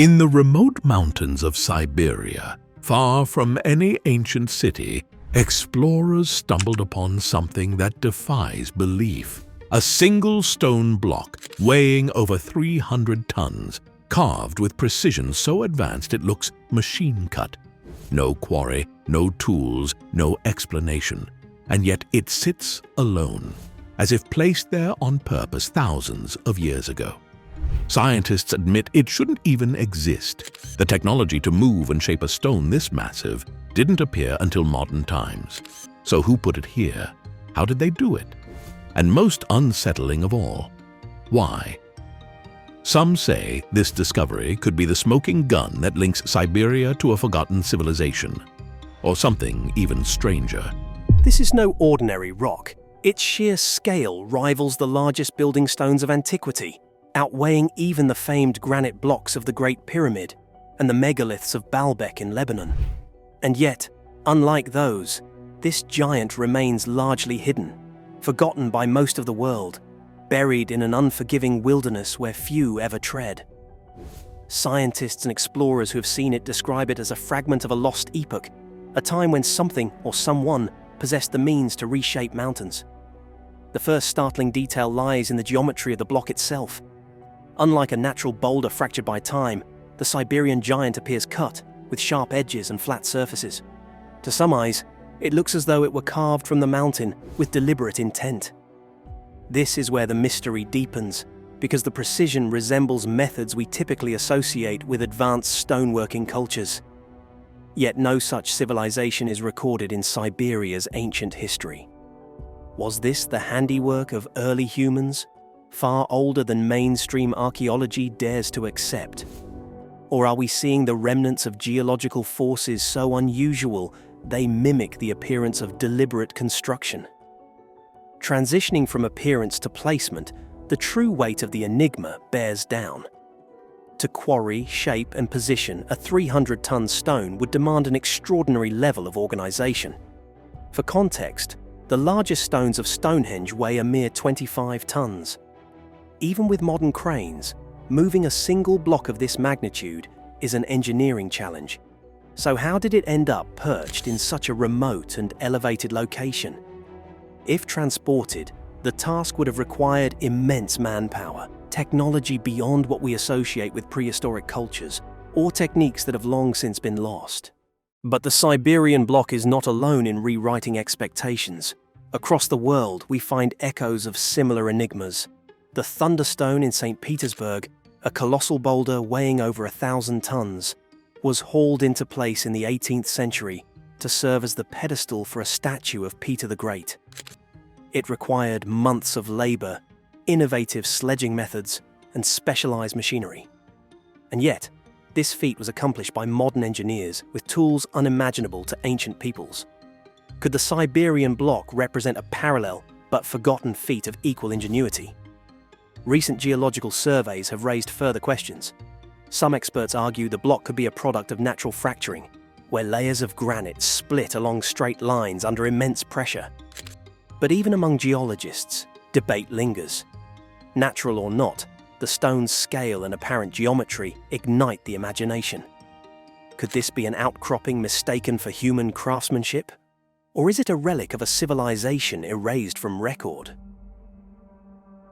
In the remote mountains of Siberia, far from any ancient city, explorers stumbled upon something that defies belief. A single stone block weighing over 300 tons, carved with precision so advanced it looks machine-cut. No quarry, no tools, no explanation, and yet it sits alone, as if placed there on purpose thousands of years ago. Scientists admit it shouldn't even exist. The technology to move and shape a stone this massive didn't appear until modern times. So who put it here? How did they do it? And most unsettling of all, why? Some say this discovery could be the smoking gun that links Siberia to a forgotten civilization, or something even stranger. This is no ordinary rock. Its sheer scale rivals the largest building stones of antiquity, outweighing even the famed granite blocks of the Great Pyramid and the megaliths of Baalbek in Lebanon. And yet, unlike those, this giant remains largely hidden, forgotten by most of the world, buried in an unforgiving wilderness where few ever tread. Scientists and explorers who have seen it describe it as a fragment of a lost epoch, a time when something or someone possessed the means to reshape mountains. The first startling detail lies in the geometry of the block itself. Unlike a natural boulder fractured by time, the Siberian giant appears cut, with sharp edges and flat surfaces. To some eyes, it looks as though it were carved from the mountain with deliberate intent. This is where the mystery deepens, because the precision resembles methods we typically associate with advanced stoneworking cultures. Yet no such civilization is recorded in Siberia's ancient history. Was this the handiwork of early humans, far older than mainstream archaeology dares to accept? Or are we seeing the remnants of geological forces so unusual they mimic the appearance of deliberate construction? Transitioning from appearance to placement, the true weight of the enigma bears down. To quarry, shape and position a 300-ton stone would demand an extraordinary level of organization. For context, the largest stones of Stonehenge weigh a mere 25 tons. Even with modern cranes, moving a single block of this magnitude is an engineering challenge. So how did it end up perched in such a remote and elevated location? If transported, the task would have required immense manpower, technology beyond what we associate with prehistoric cultures, or techniques that have long since been lost. But the Siberian block is not alone in rewriting expectations. Across the world, we find echoes of similar enigmas. The Thunderstone in St. Petersburg, a colossal boulder weighing over 1,000 tons, was hauled into place in the 18th century to serve as the pedestal for a statue of Peter the Great. It required months of labor, innovative sledging methods, and specialized machinery. And yet, this feat was accomplished by modern engineers with tools unimaginable to ancient peoples. Could the Siberian block represent a parallel but forgotten feat of equal ingenuity? Recent geological surveys have raised further questions. Some experts argue the block could be a product of natural fracturing, where layers of granite split along straight lines under immense pressure. But even among geologists, debate lingers. Natural or not, the stone's scale and apparent geometry ignite the imagination. Could this be an outcropping mistaken for human craftsmanship? Or is it a relic of a civilization erased from record?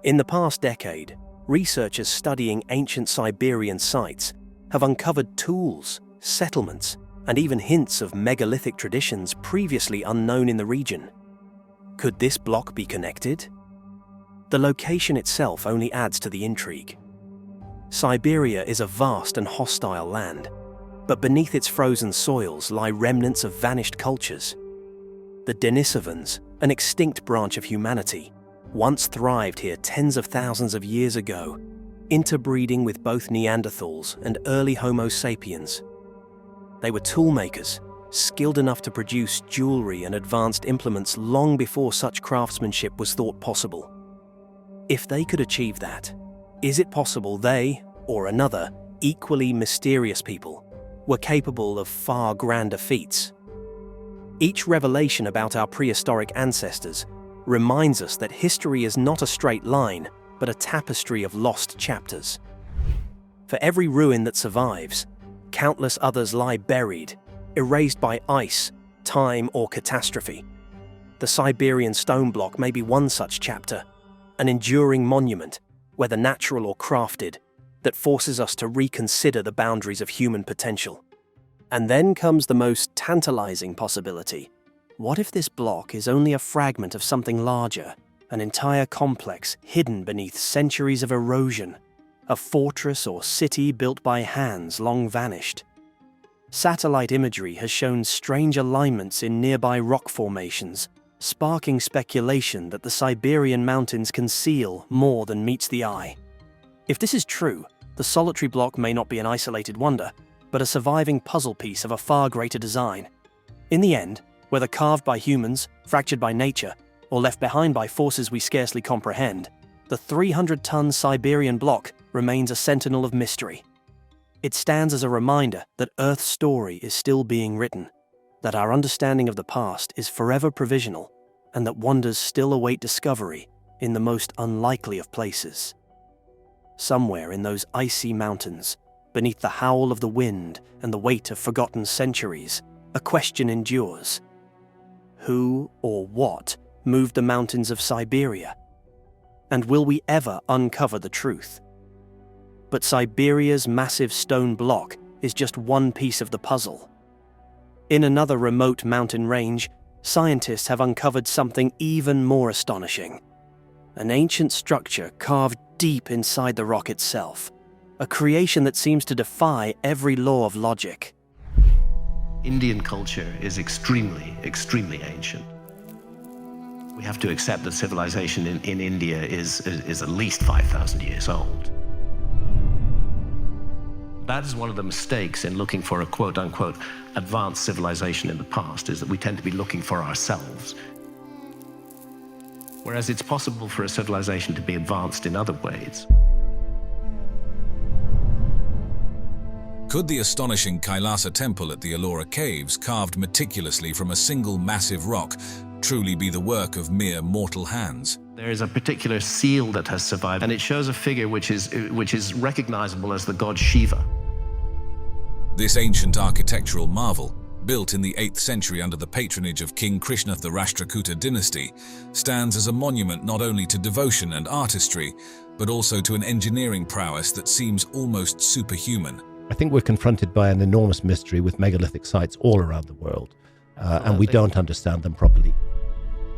In the past decade, researchers studying ancient Siberian sites have uncovered tools, settlements, and even hints of megalithic traditions previously unknown in the region. Could this block be connected? The location itself only adds to the intrigue. Siberia is a vast and hostile land, but beneath its frozen soils lie remnants of vanished cultures. The Denisovans, an extinct branch of humanity, once thrived here tens of thousands of years ago, interbreeding with both Neanderthals and early Homo sapiens. They were toolmakers, skilled enough to produce jewelry and advanced implements long before such craftsmanship was thought possible. If they could achieve that, is it possible they, or another, equally mysterious people, were capable of far grander feats? Each revelation about our prehistoric ancestors reminds us that history is not a straight line, but a tapestry of lost chapters. For every ruin that survives, countless others lie buried, erased by ice, time, or catastrophe. The Siberian stone block may be one such chapter, an enduring monument, whether natural or crafted, that forces us to reconsider the boundaries of human potential. And then comes the most tantalizing possibility. What if this block is only a fragment of something larger, an entire complex hidden beneath centuries of erosion, a fortress or city built by hands long vanished? Satellite imagery has shown strange alignments in nearby rock formations, sparking speculation that the Siberian mountains conceal more than meets the eye. If this is true, the solitary block may not be an isolated wonder, but a surviving puzzle piece of a far greater design. In the end, whether carved by humans, fractured by nature, or left behind by forces we scarcely comprehend, the 300-ton Siberian block remains a sentinel of mystery. It stands as a reminder that Earth's story is still being written, that our understanding of the past is forever provisional, and that wonders still await discovery in the most unlikely of places. Somewhere in those icy mountains, beneath the howl of the wind and the weight of forgotten centuries, a question endures. Who or what moved the mountains of Siberia? And will we ever uncover the truth? But Siberia's massive stone block is just one piece of the puzzle. In another remote mountain range, scientists have uncovered something even more astonishing. An ancient structure carved deep inside the rock itself, a creation that seems to defy every law of logic. Indian culture is extremely, extremely ancient. We have to accept that civilization in India is at least 5,000 years old. That is one of the mistakes in looking for a quote-unquote advanced civilization in the past, is that we tend to be looking for ourselves. Whereas it's possible for a civilization to be advanced in other ways. Could the astonishing Kyasa temple at the Allora caves, carved meticulously from a single massive rock, truly be the work of mere mortal hands? There is a particular seal that has survived, and it shows a figure which is recognizable as the god Shiva. This ancient architectural marvel, built in the 8th century under the patronage of King Krishna of the Rashtrakuta dynasty, stands as a monument not only to devotion and artistry, but also to an engineering prowess that seems almost superhuman. I think we're confronted by an enormous mystery with megalithic sites all around the world, and we don't understand them properly.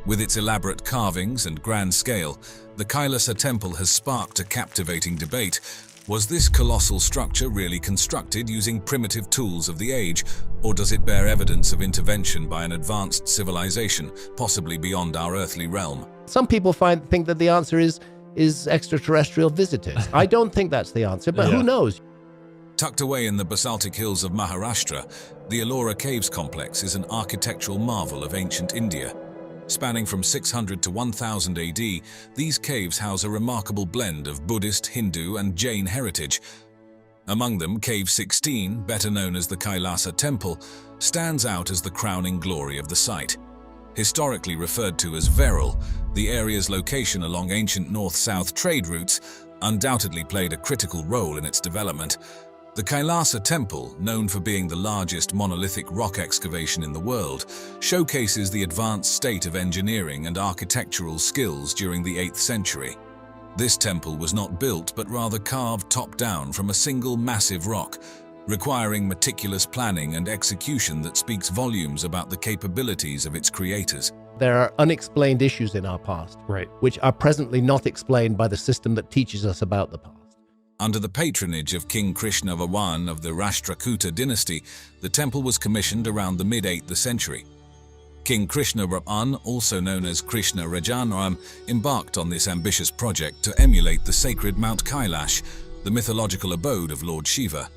With its elaborate carvings and grand scale, the Kyasa temple has sparked a captivating debate. Was this colossal structure really constructed using primitive tools of the age, or does it bear evidence of intervention by an advanced civilization, possibly beyond our earthly realm? Some people think that the answer is extraterrestrial visitors. I don't think that's the answer, but who knows? Tucked away in the basaltic hills of Maharashtra, the Allora Caves complex is an architectural marvel of ancient India. Spanning from 600 to 1000 AD, these caves house a remarkable blend of Buddhist, Hindu, and Jain heritage. Among them, Cave 16, better known as the Kyasa Temple, stands out as the crowning glory of the site. Historically referred to as Veral, the area's location along ancient north-south trade routes undoubtedly played a critical role in its development. The Kyasa Temple, known for being the largest monolithic rock excavation in the world, showcases the advanced state of engineering and architectural skills during the 8th century. This temple was not built but rather carved top-down from a single massive rock, requiring meticulous planning and execution that speaks volumes about the capabilities of its creators. There are unexplained issues in our past, which are presently not explained by the system that teaches us about the past. Under the patronage of King Krishna I of the Rashtrakuta dynasty, the temple was commissioned around the mid-8th century. King Krishna I, also known as Krishna Rajan, embarked on this ambitious project to emulate the sacred Mount Kailash, the mythological abode of Lord Shiva.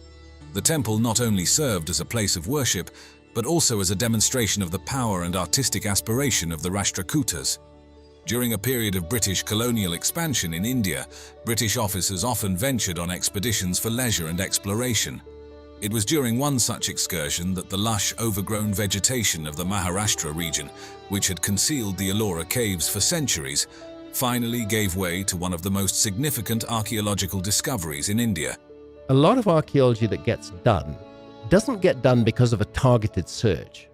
The temple not only served as a place of worship, but also as a demonstration of the power and artistic aspiration of the Rashtrakutas. During a period of British colonial expansion in India, British officers often ventured on expeditions for leisure and exploration. It was during one such excursion that the lush, overgrown vegetation of the Maharashtra region, which had concealed the Allora caves for centuries, finally gave way to one of the most significant archaeological discoveries in India. A lot of archaeology that gets done doesn't get done because of a targeted search.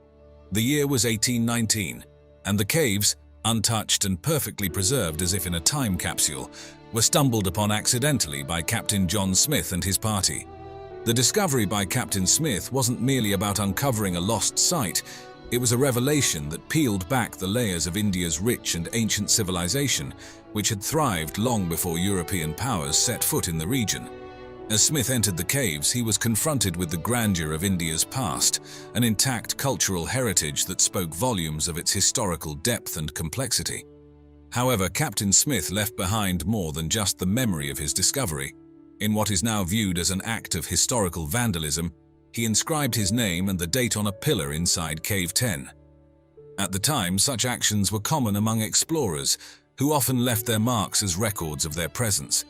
The year was 1819, and the caves, untouched and perfectly preserved as if in a time capsule, were stumbled upon accidentally by Captain John Smith and his party. The discovery by Captain Smith wasn't merely about uncovering a lost site, it was a revelation that peeled back the layers of India's rich and ancient civilization, which had thrived long before European powers set foot in the region. As Smith entered the caves, he was confronted with the grandeur of India's past, an intact cultural heritage that spoke volumes of its historical depth and complexity. However, Captain Smith left behind more than just the memory of his discovery. In what is now viewed as an act of historical vandalism, he inscribed his name and the date on a pillar inside Cave 10. At the time, such actions were common among explorers, who often left their marks as records of their presence.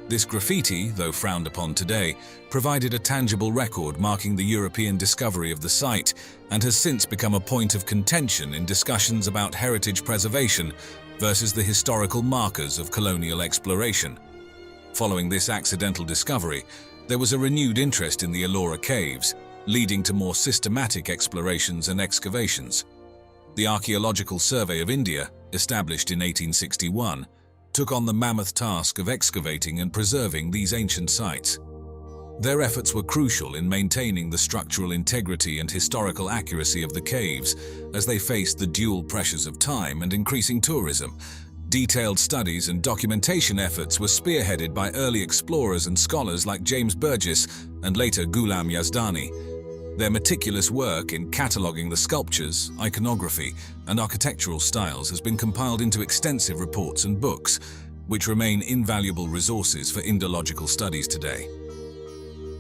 This graffiti, though frowned upon today, provided a tangible record marking the European discovery of the site and has since become a point of contention in discussions about heritage preservation versus the historical markers of colonial exploration. Following this accidental discovery, there was a renewed interest in the Allora caves, leading to more systematic explorations and excavations. The Archaeological Survey of India, established in 1861, took on the mammoth task of excavating and preserving these ancient sites. Their efforts were crucial in maintaining the structural integrity and historical accuracy of the caves as they faced the dual pressures of time and increasing tourism. Detailed studies and documentation efforts were spearheaded by early explorers and scholars like James Burgess and later Ghulam Yazdani. Their meticulous work in cataloguing the sculptures, iconography, and architectural styles has been compiled into extensive reports and books, which remain invaluable resources for Indological studies today.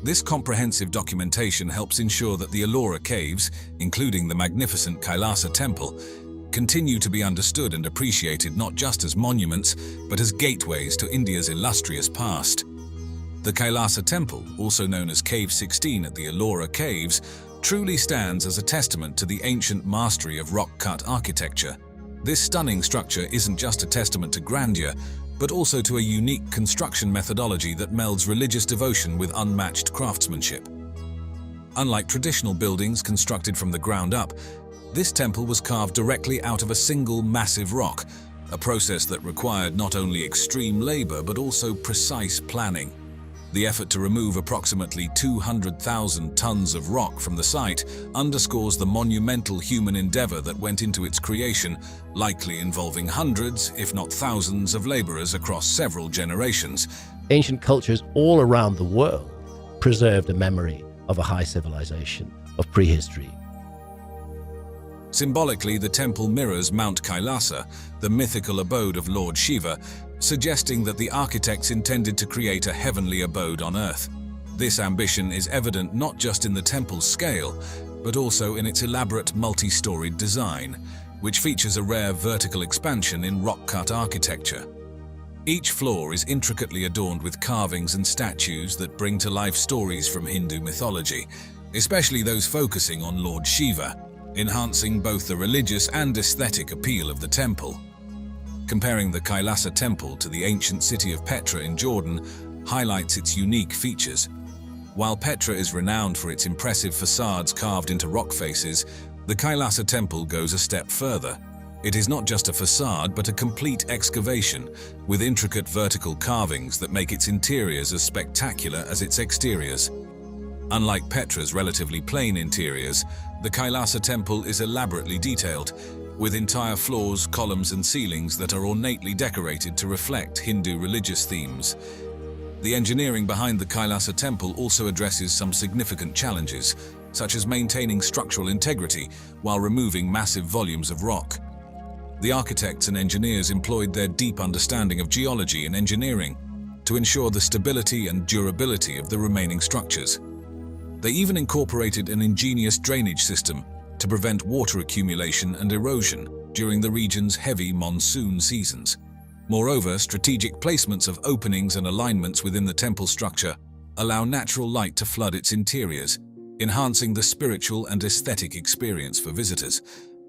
This comprehensive documentation helps ensure that the Allora caves, including the magnificent Kyasa temple, continue to be understood and appreciated not just as monuments, but as gateways to India's illustrious past. The Kyasa temple, also known as Cave 16 at the Allora caves, truly stands as a testament to the ancient mastery of rock-cut architecture. This stunning structure isn't just a testament to grandeur, but also to a unique construction methodology that melds religious devotion with unmatched craftsmanship. Unlike traditional buildings constructed from the ground up, this temple was carved directly out of a single massive rock, a process that required not only extreme labor but also precise planning. The effort to remove approximately 200,000 tons of rock from the site underscores the monumental human endeavor that went into its creation, likely involving hundreds, if not thousands, of laborers across several generations. Ancient cultures all around the world preserved a memory of a high civilization, of prehistory. Symbolically, the temple mirrors Mount Kyasa, the mythical abode of Lord Shiva, suggesting that the architects intended to create a heavenly abode on earth. This ambition is evident not just in the temple's scale, but also in its elaborate multi-storied design, which features a rare vertical expansion in rock-cut architecture. Each floor is intricately adorned with carvings and statues that bring to life stories from Hindu mythology, especially those focusing on Lord Shiva, enhancing both the religious and aesthetic appeal of the temple. Comparing the Kyasa temple to the ancient city of Petra in Jordan highlights its unique features. While Petra is renowned for its impressive facades carved into rock faces, the Kyasa temple goes a step further. It is not just a facade, but a complete excavation, with intricate vertical carvings that make its interiors as spectacular as its exteriors. Unlike Petra's relatively plain interiors, the Kyasa temple is elaborately detailed, with entire floors, columns, and ceilings that are ornately decorated to reflect Hindu religious themes. The engineering behind the Kyasa temple also addresses some significant challenges, such as maintaining structural integrity while removing massive volumes of rock. The architects and engineers employed their deep understanding of geology and engineering to ensure the stability and durability of the remaining structures. They even incorporated an ingenious drainage system to prevent water accumulation and erosion during the region's heavy monsoon seasons. Moreover, strategic placements of openings and alignments within the temple structure allow natural light to flood its interiors, enhancing the spiritual and aesthetic experience for visitors.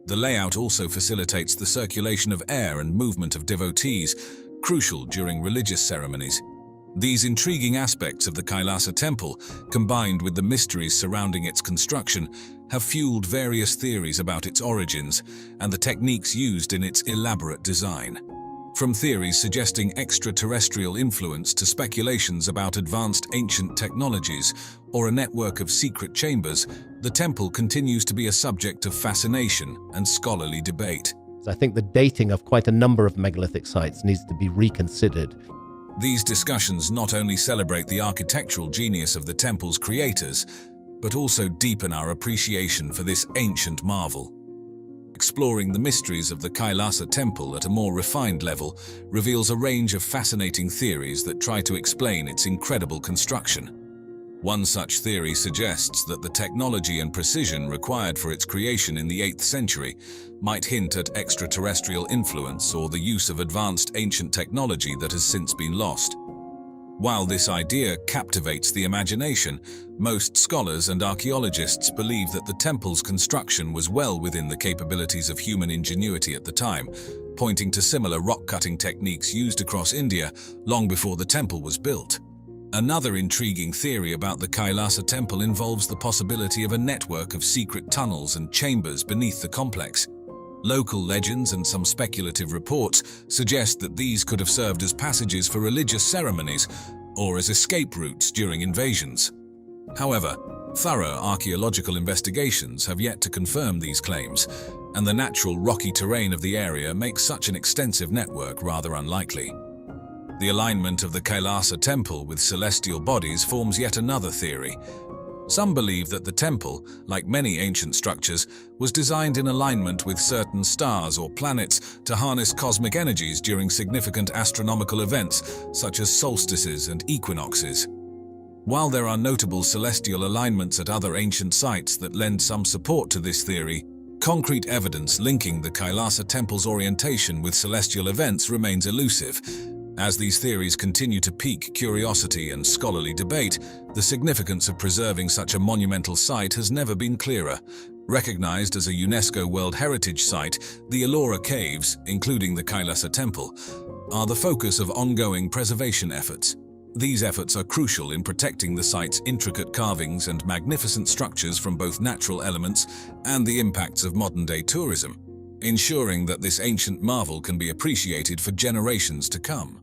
The layout also facilitates the circulation of air and movement of devotees, crucial during religious ceremonies. These intriguing aspects of the Kyasa temple, combined with the mysteries surrounding its construction, have fueled various theories about its origins and the techniques used in its elaborate design. From theories suggesting extraterrestrial influence to speculations about advanced ancient technologies or a network of secret chambers, the temple continues to be a subject of fascination and scholarly debate. I think the dating of quite a number of megalithic sites needs to be reconsidered. These discussions not only celebrate the architectural genius of the temple's creators, but also deepen our appreciation for this ancient marvel. Exploring the mysteries of the Kyasa temple at a more refined level reveals a range of fascinating theories that try to explain its incredible construction. One such theory suggests that the technology and precision required for its creation in the 8th century might hint at extraterrestrial influence or the use of advanced ancient technology that has since been lost. While this idea captivates the imagination, most scholars and archaeologists believe that the temple's construction was well within the capabilities of human ingenuity at the time, pointing to similar rock-cutting techniques used across India long before the temple was built. Another intriguing theory about the Kyasa temple involves the possibility of a network of secret tunnels and chambers beneath the complex. Local legends and some speculative reports suggest that these could have served as passages for religious ceremonies or as escape routes during invasions. However, thorough archaeological investigations have yet to confirm these claims, and the natural rocky terrain of the area makes such an extensive network rather unlikely. The alignment of the Kyasa temple with celestial bodies forms yet another theory. Some believe that the temple, like many ancient structures, was designed in alignment with certain stars or planets to harness cosmic energies during significant astronomical events such as solstices and equinoxes. While there are notable celestial alignments at other ancient sites that lend some support to this theory, concrete evidence linking the Kyasa temple's orientation with celestial events remains elusive. As these theories continue to pique curiosity and scholarly debate, the significance of preserving such a monumental site has never been clearer. Recognized as a UNESCO World Heritage Site, the Allora caves, including the Kyasa temple, are the focus of ongoing preservation efforts. These efforts are crucial in protecting the site's intricate carvings and magnificent structures from both natural elements and the impacts of modern-day tourism, ensuring that this ancient marvel can be appreciated for generations to come.